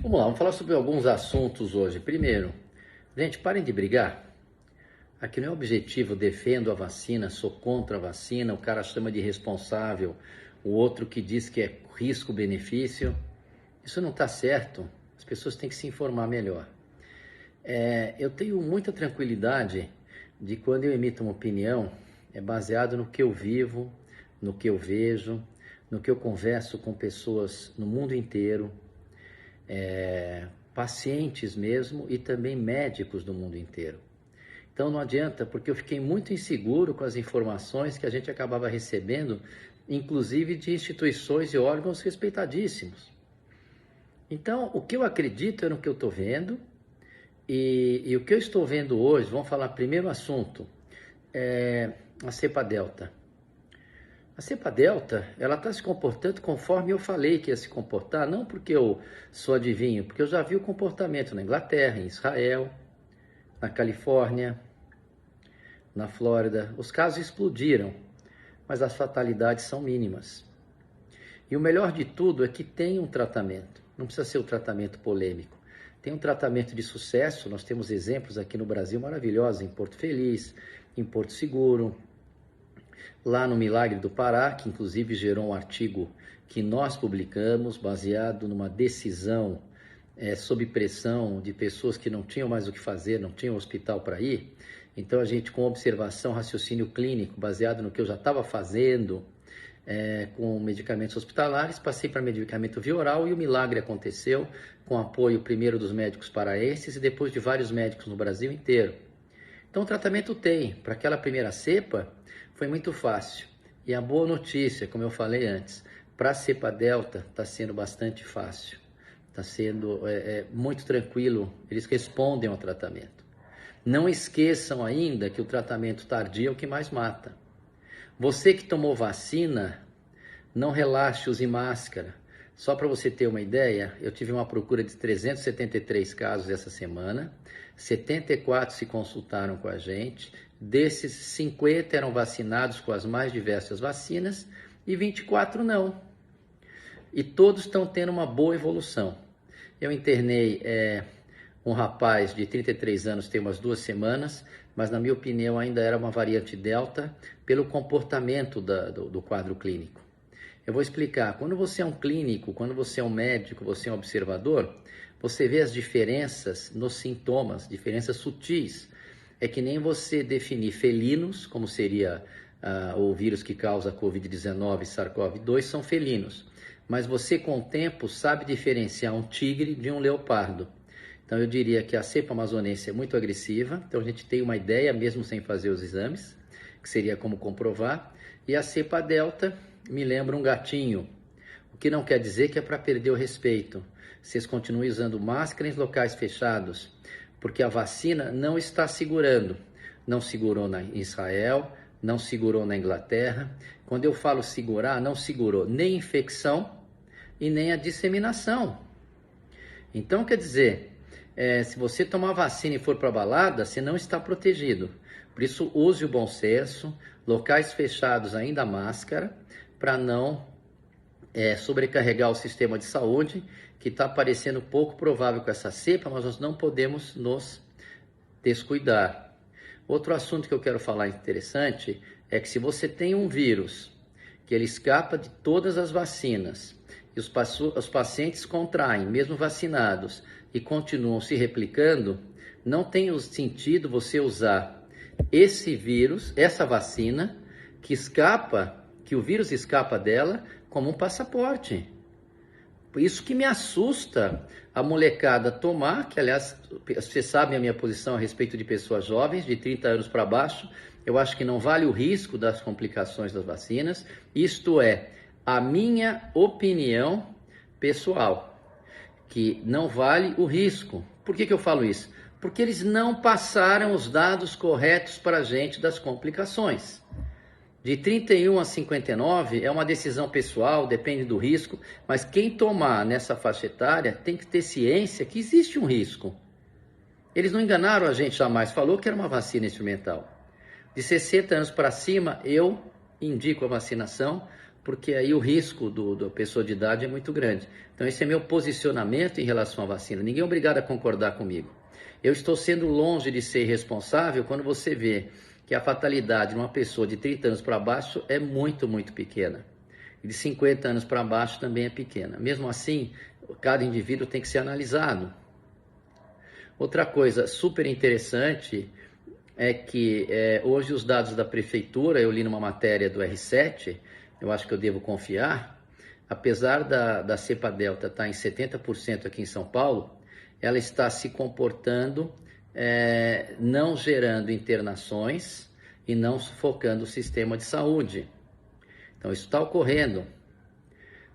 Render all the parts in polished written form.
Vamos lá, vamos falar sobre alguns assuntos hoje. Primeiro, gente, parem de brigar. Aqui não é objetivo, defendo a vacina, sou contra a vacina, o cara chama de irresponsável, o outro que diz que é risco-benefício. Isso não está certo, as pessoas têm que se informar melhor. Eu tenho muita tranquilidade de quando eu emito uma opinião, é baseado no que eu vivo, no que eu vejo, no que eu converso com pessoas no mundo inteiro, pacientes mesmo e também médicos do mundo inteiro. Então não adianta, porque eu fiquei muito inseguro com as informações que a gente acabava recebendo, inclusive de instituições e órgãos respeitadíssimos. Então, o que eu acredito é no que eu estou vendo, e o que eu estou vendo hoje, vamos falar primeiro assunto, a cepa delta. A cepa delta, ela está se comportando conforme eu falei que ia se comportar, não porque eu sou adivinho, porque eu já vi o comportamento na Inglaterra, em Israel, na Califórnia, na Flórida. Os casos explodiram, mas as fatalidades são mínimas. E o melhor de tudo é que tem um tratamento, não precisa ser um tratamento polêmico. Tem um tratamento de sucesso, nós temos exemplos aqui no Brasil maravilhosos, em Porto Feliz, em Porto Seguro, lá no Milagre do Pará, que inclusive gerou um artigo que nós publicamos, baseado numa decisão sob pressão de pessoas que não tinham mais o que fazer, não tinham hospital para ir. Então a gente, com observação, raciocínio clínico, baseado no que eu já estava fazendo, com medicamentos hospitalares, passei para medicamento via oral e o milagre aconteceu com apoio primeiro dos médicos paraenses e depois de vários médicos no Brasil inteiro. Então o tratamento tem. Para aquela primeira cepa foi muito fácil. E a boa notícia, como eu falei antes, para a cepa delta está sendo bastante fácil. Está sendo muito tranquilo, eles respondem ao tratamento. Não esqueçam ainda que o tratamento tardio é o que mais mata. Você que tomou vacina, não relaxe, use máscara. Só para você ter uma ideia, eu tive uma procura de 373 casos essa semana, 74 se consultaram com a gente, desses 50 eram vacinados com as mais diversas vacinas e 24 não. E todos estão tendo uma boa evolução. Eu internei um rapaz de 33 anos tem umas 2 semanas, mas na minha opinião ainda era uma variante Delta pelo comportamento do quadro clínico. Eu vou explicar. Quando você é um clínico, quando você é um médico, você é um observador, você vê as diferenças nos sintomas, diferenças sutis. É que nem você definir felinos, como seria o vírus que causa a Covid-19 e SARS-CoV-2, são felinos. Mas você, com o tempo, sabe diferenciar um tigre de um leopardo. Então, eu diria que a cepa amazonense é muito agressiva. Então, a gente tem uma ideia, mesmo sem fazer os exames, que seria como comprovar. E a cepa delta me lembra um gatinho, o que não quer dizer que é para perder o respeito. Vocês continuem usando máscara em locais fechados, porque a vacina não está segurando. Não segurou em Israel, não segurou na Inglaterra. Quando eu falo segurar, não segurou nem a infecção e nem a disseminação. Então, quer dizer, se você tomar vacina e for para a balada, você não está protegido. Por isso, use o bom senso, locais fechados ainda máscara, para não sobrecarregar o sistema de saúde, que está parecendo pouco provável com essa cepa, mas nós não podemos nos descuidar. Outro assunto que eu quero falar interessante é que se você tem um vírus que ele escapa de todas as vacinas e os pacientes contraem, mesmo vacinados, e continuam se replicando, não tem sentido você usar esse vírus, essa vacina, que o vírus escapa dela, como um passaporte. Por isso que me assusta a molecada tomar, que aliás, vocês sabem a minha posição a respeito de pessoas jovens, de 30 anos para baixo, eu acho que não vale o risco das complicações das vacinas, isto é, a minha opinião pessoal, que não vale o risco. Por que eu falo isso? Porque eles não passaram os dados corretos para a gente das complicações. De 31 a 59 é uma decisão pessoal, depende do risco, mas quem tomar nessa faixa etária tem que ter ciência que existe um risco. Eles não enganaram a gente jamais, falou que era uma vacina experimental. De 60 anos para cima, eu indico a vacinação porque aí o risco da pessoa de idade é muito grande. Então esse é meu posicionamento em relação à vacina. Ninguém é obrigado a concordar comigo. Eu estou sendo longe de ser irresponsável quando você vê que a fatalidade numa pessoa de 30 anos para baixo é muito, muito pequena. E de 50 anos para baixo também é pequena. Mesmo assim, cada indivíduo tem que ser analisado. Outra coisa super interessante é que hoje os dados da prefeitura, eu li numa matéria do R7, eu acho que eu devo confiar, apesar da cepa delta estar em 70% aqui em São Paulo, ela está se comportando, não gerando internações e não sufocando o sistema de saúde. Então isso está ocorrendo.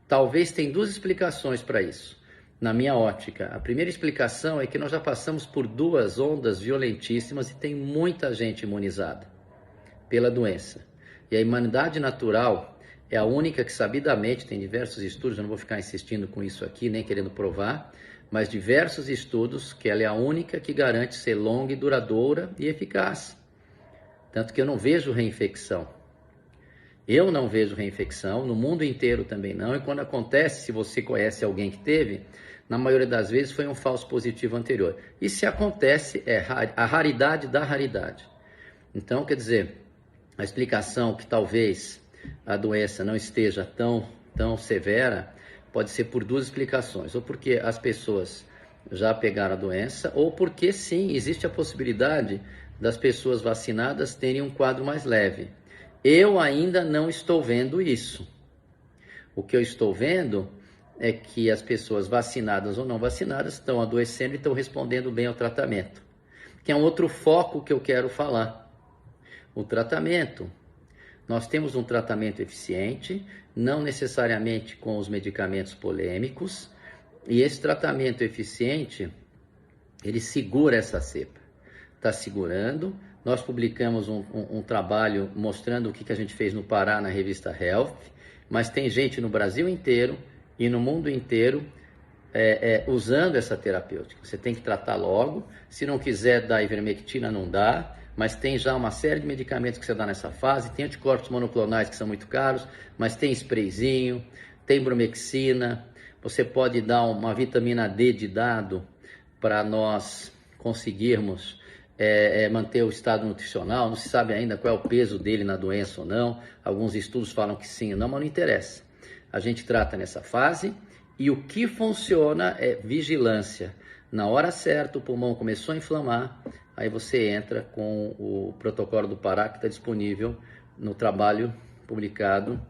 Talvez tem duas explicações para isso, na minha ótica. A primeira explicação é que nós já passamos por 2 ondas violentíssimas e tem muita gente imunizada pela doença. E a imunidade natural é a única que sabidamente, tem diversos estudos, eu não vou ficar insistindo com isso aqui, nem querendo provar, mas diversos estudos que ela é a única que garante ser longa e duradoura e eficaz. Tanto que eu não vejo reinfecção. Eu não vejo reinfecção, no mundo inteiro também não, e quando acontece, se você conhece alguém que teve, na maioria das vezes foi um falso positivo anterior. E se acontece, é a raridade da raridade. Então, quer dizer, a explicação que talvez a doença não esteja tão severa, pode ser por 2 explicações, ou porque as pessoas já pegaram a doença, ou porque sim, existe a possibilidade das pessoas vacinadas terem um quadro mais leve. Eu ainda não estou vendo isso. O que eu estou vendo é que as pessoas vacinadas ou não vacinadas estão adoecendo e estão respondendo bem ao tratamento, que é um outro foco que eu quero falar. O tratamento. Nós temos um tratamento eficiente, não necessariamente com os medicamentos polêmicos, e esse tratamento eficiente, ele segura essa cepa. Está segurando. Nós publicamos um trabalho mostrando o que a gente fez no Pará na revista Health, mas tem gente no Brasil inteiro e no mundo inteiro usando essa terapêutica. Você tem que tratar logo, se não quiser dar ivermectina não dá, mas tem já uma série de medicamentos que você dá nessa fase, tem anticorpos monoclonais que são muito caros, mas tem sprayzinho, tem bromexina, você pode dar uma vitamina D de dado para nós conseguirmos manter o estado nutricional, não se sabe ainda qual é o peso dele na doença ou não, alguns estudos falam que sim ou não, mas não interessa. A gente trata nessa fase e o que funciona é vigilância. Na hora certa o pulmão começou a inflamar, aí você entra com o protocolo do Pará que está disponível no trabalho publicado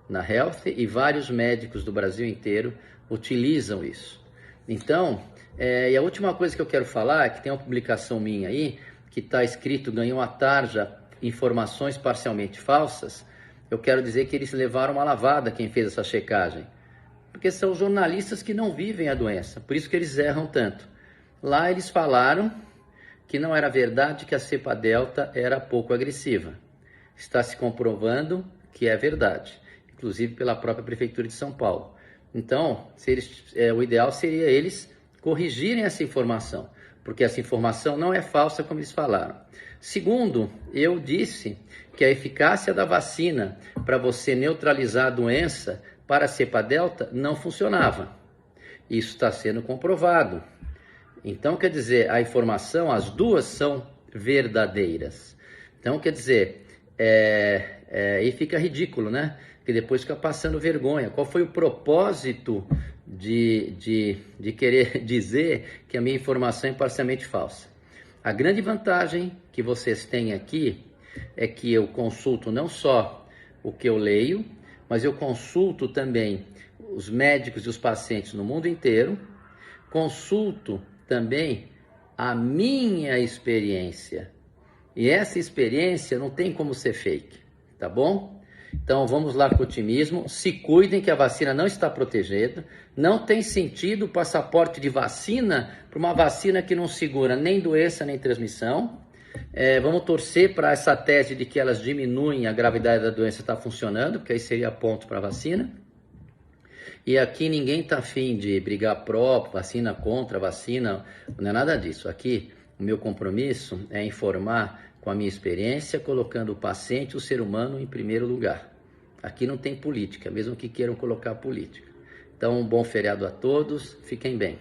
na Health e vários médicos do Brasil inteiro utilizam isso. Então, e a última coisa que eu quero falar é que tem uma publicação minha aí que está escrito, ganhou a tarja, informações parcialmente falsas. Eu quero dizer que eles levaram uma lavada quem fez essa checagem, porque são jornalistas que não vivem a doença, por isso que eles erram tanto. Lá eles falaram que não era verdade que a cepa delta era pouco agressiva. Está se comprovando que é verdade, inclusive pela própria Prefeitura de São Paulo. Então, o ideal seria eles corrigirem essa informação, porque essa informação não é falsa como eles falaram. Segundo, eu disse que a eficácia da vacina para você neutralizar a doença para a cepa delta não funcionava. Isso está sendo comprovado. Então, quer dizer, a informação, as duas são verdadeiras. Então, quer dizer, e fica ridículo, né? Que depois fica passando vergonha. Qual foi o propósito de querer dizer que a minha informação é parcialmente falsa? A grande vantagem que vocês têm aqui é que eu consulto não só o que eu leio, mas eu consulto também os médicos e os pacientes no mundo inteiro, consulto também a minha experiência. E essa experiência não tem como ser fake, tá bom? Então vamos lá com otimismo, se cuidem que a vacina não está protegendo, não tem sentido o passaporte de vacina para uma vacina que não segura nem doença nem transmissão. Vamos torcer para essa tese de que elas diminuem a gravidade da doença estar funcionando, porque aí seria ponto para a vacina. E aqui ninguém está afim de brigar pró, vacina contra, vacina, não é nada disso. Aqui o meu compromisso é informar com a minha experiência, colocando o paciente, o ser humano, em primeiro lugar. Aqui não tem política, mesmo que queiram colocar política. Então, um bom feriado a todos, fiquem bem.